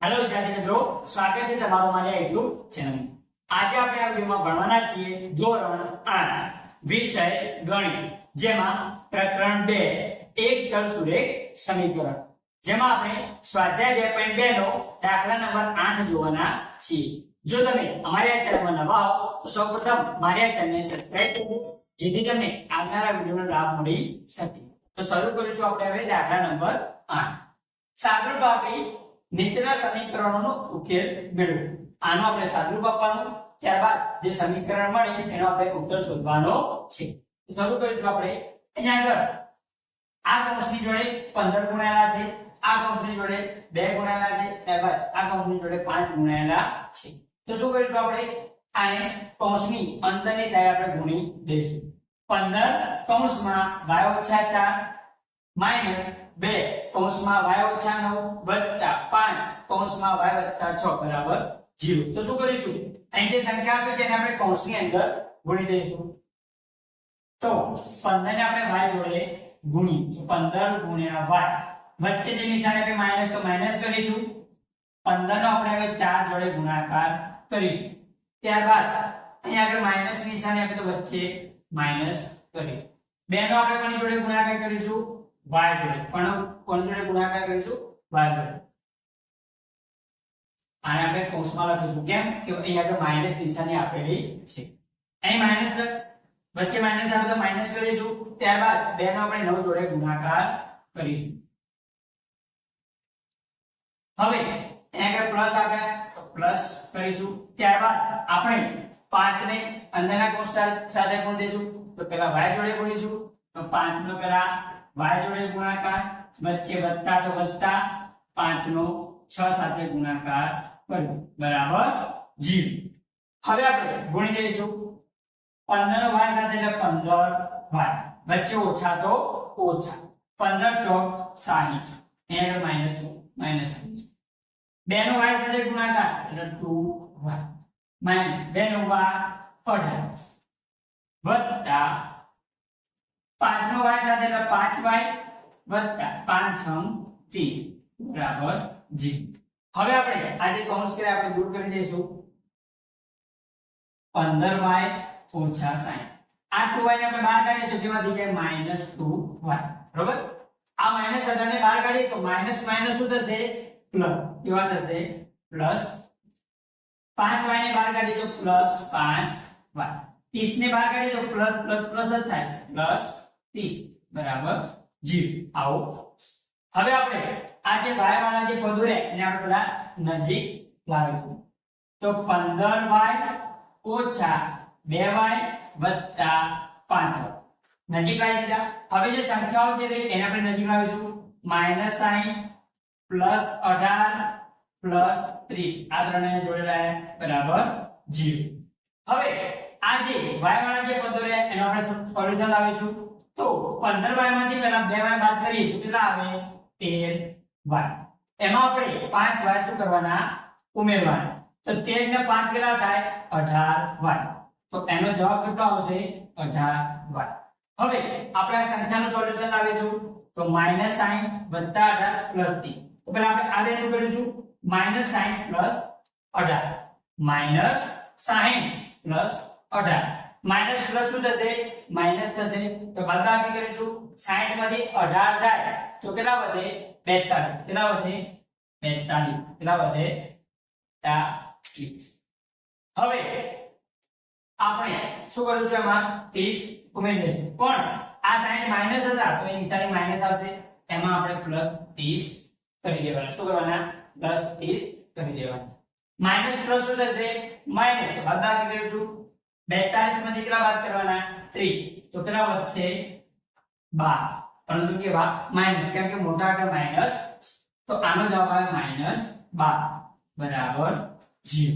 Hello વિદ્યાર્થી મિત્રો, સ્વાગત છે તમારું મારી YouTube ચેનલ. આજે આપણે આ વિડિયોમાં ભણવાના છીએ ધોરણ 8 વિષય ગણિત, જેમાં પ્રકરણ 2 એક ચલ સુરેખ સમીકરણ, જેમાં આપણે સ્વાધ્યાય 2.2 નો દાખલા નંબર 8 જોવાના છીએ. જો તમે અમારી આ ચેનલમાં નવા હો તો સૌપ્રથમ મારી આ ચેનલને સબસ્ક્રાઇબ કરો, જેથી તમને આવનારા વિડિયોનો લાભ મળી શકે. તો શરૂ કરીશું આપણે હવે દાખલા નંબર 8. સાદુરૂપ આપી નીચેના સમીકરણોનો ઉકેલ મેળવો. આનો આપણે સાદુરૂપ આપવાનું, ત્યારબાદ જે સમીકરણ મળે એનો આપણે ઉકેલ શોધવાનો છે. તો શરૂ કરીશું આપણે. અહીંયા આગળ આ કૌંસની જોડે 15 ગુણાયેલા છે, આ કૌંસની જોડે 2 ગુણાયેલા છે, ત્યારબાદ આ કૌંસની જોડે 5 ગુણાયેલા છે. તો શું કરીશું આપણે? આને કૌંસની અંદરની સાઈડ આપણે ગુણી દઈશું. 15 કૌંસમાં y-4 માઈનસ 2 કૌંસમાં y-9 વત્તા 5 કૌંસમાં y-6 બરાબર 0. તો શું કરીશું? અહીં જે સંખ્યા આપી તેને આપણે કૌંસની અંદર ગુણી દઈશું. તો 15 ને આપણે y જોડે ગુણી, તો 15 ગુણ્યા y, વચ્ચે જે નિશાન આપે માઈનસ, તો માઈનસ કરીશું. 15 નો આપણે હવે 4 જોડે ગુણાકાર કરીશું. ત્યારબાદ અહીં આગળ માઈનસ ની નિશાન આપે તો વચ્ચે માઈનસ કરીશું. 2 નો આપણે કોની જોડે ગુણાકાર કરીશું? y જોડે. પણ કોની જોડે ગુણાકાર કરીશું? y જોડે. આને આપણે કૌંસમાં લખીશું. કેમ? કે અહીંયા આગળ માઈનસ નિશાની આપેલી છે. અહીં માઈનસ વચ્ચે માઈનસ આવે તો માઈનસ કરીશું. ત્યારબાદ 2 નો આપણે 9 જોડે ગુણાકાર કરીશું. હવે અહીંયા આગળ પ્લસ આવ્યા તો પ્લસ કરીશું. ત્યારબાદ આપણે 5 ને અંદરના કૌંસ સાથે ગુણ દઈશું. તો પહેલા y જોડે ગુણીશું. તો 5 નો પહેલા y જોડે ગુણાકાર, વચ્ચે વત્તા તો વત્તા, 5 નો 6 સાથે ગુણાકાર કર્યો બરાબર 0. હવે આપણે ગુણી દઈશું. 15 નો y સાથે એટલે 15y, વચ્ચે ઓછા તો ઓછા, 15 ચોક 60, અહીંયા માઈનસ માઈનસ. 2 નો y સાથે ગુણાકાર એટલે 2y માઈનસ 2 નો y 18 વત્તા 5 નો y સાથે એટલે 5y વત્તા 5 30 બરાબર 0. હવે આપણે આ જે કૌંસ કરે આપણે દૂર કરી દઈશું. 15y ઓછા 60, આ 2y ને આપણે બહાર કાઢીએ તો કેવા થઈ જાય? -2y. બરોબર? આ માઈનસ 18 ને બહાર કાઢીએ તો માઈનસ માઈનસ શું થશે? પ્લસ. કેવા થશે? પ્લસ. 5y ને બહાર કાઢીએ તો પ્લસ 5y. 30 ને બહાર કાઢીએ તો પ્લસ પ્લસ પ્લસ જ થાય, પ્લસ 30 બરાબર 0. આવો. હવે આપણે આ જે y વાળા જે પદો રહે એને આપણે પેલા નજીક લાવીશું. તો 15y ઓછા 2y વત્તા 5y નજીક લાવી દીધા. હવે જે સંખ્યાઓ જે રહી એને આપણે નજીક લાવીશું. -60 +18 +30 આ ત્રણેય જોડે લાવ્યા બરાબર 0. હવે આ જે y વાળા જે પદો રહે એનો આપણે સોલ્યુશન લાવીશું. તો 15y માંથી પહેલા 2y બાદ કરીએ તો કેટલા આવે? 13y. એમાં આપણે 5y શું કરવાના? ઉમેરવાના. તો 13 ને 5 કેટલા થાય? 18y. તો એનો જવાબ કેટલો આવશે? 18y. હવે આપણે આ સંખ્યાનું સોલ્યુશન લાવીશું. તો -60 + 18 + 30. તો પહેલા આપણે આ બેનું કરીશું. -60 + 18 -60 + 18 માઈનસ પ્લસ શું થશે? માઈનસ થશે. તો બાદબાકી કરીશું. 60 માંથી 18 જાય તો કેટલા વધે? 42. કેટલા વધે? 42. કેટલા વધે? 42. હવે આપણે શું કરીશું? એમાં 30 ઉમેરી દઈશું. પણ આ 60 માઈનસ હતા તો એ નિશાની માઈનસ આવશે. એમાં આપણે +30 કરી દેવાના. શું કરવાના? +30 કરી દેવાના. માઈનસ પ્લસ શું થશે? માઈનસ. બાદબાકી કરીશું. 42 માંથી કેટલા બાદ કરવાના? 30. તો કેટલા વધશે? 12. પરંતુ કેવા? માઈનસ, કેમ કે મોટા આગળ માઈનસ. તો આનો જવાબ આવે -12 બરાબર 0.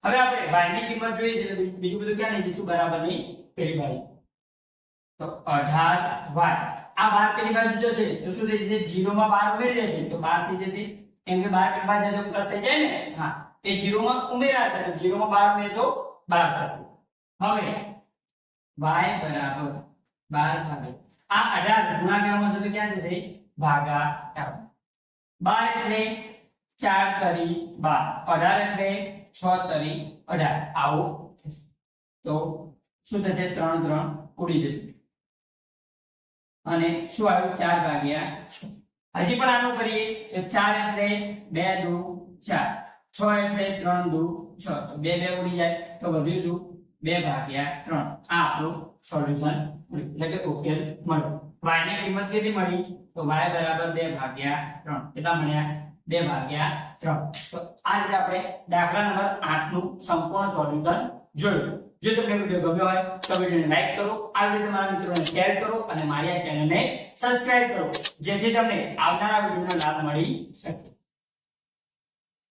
હવે આપણે y ની કિંમત જોઈએ એટલે બીજું બધું ક્યાં લઈ જઈશું? બરાબર ની પેલી બાજુ. તો 18y આ 12 પેલી બાજુ જશે તો શું થઈ જશે? 0 માં 12 ઉમેરી દેશું તો 12 થઈ જશે. કેમ કે 12 પેલી બાજુ જશે પ્લસ થઈ જાય ને. હા, એ 0 માં ઉમેરાશે તો 0 માં 12 ઉમેરે તો 12 થશે. હવે y બરાબર 12 ભાગે આ 18 ગુણાકારમાં તો ક્યાં જશે? ભાગાકાર. 12 એટલે 4 તરી 12 18 એટલે 6 તરી 18 આવું થશે તો શું થશે 3 3 ઉડી જશે અને શું આવ્યું 4 ભાગ્યા 6 હજી પણ આનું કરીએ તો 4 એટલે 2 દુ 4 6 એટલે 3 દુ 6 તો 2 2 ઉડી જાય તો વધ્યું શું 2 ભાગ્યા 3 આ આપણું સોલ્યુશન એટલે કે ઉકેલ મળ્યો y ની કિંમત કેટલી મળી તો y બરાબર 2 ભાગ્યા 3 કેટલા મળ્યા 2 ભાગ્યા 3 તો આ રીતે આપણે દાખલા નંબર 8 નું સંપૂર્ણ સોલ્યુશન જોયું જો તમને વિડિયો ગમ્યો હોય તો વિડિયોને લાઈક કરો આ વિડિયો તમારા મિત્રોને શેર કરો અને મારી આ ચેનલને સબસ્ક્રાઇબ કરો જેથી તમને આવનારા વિડિયોનો લાભ મળી શકે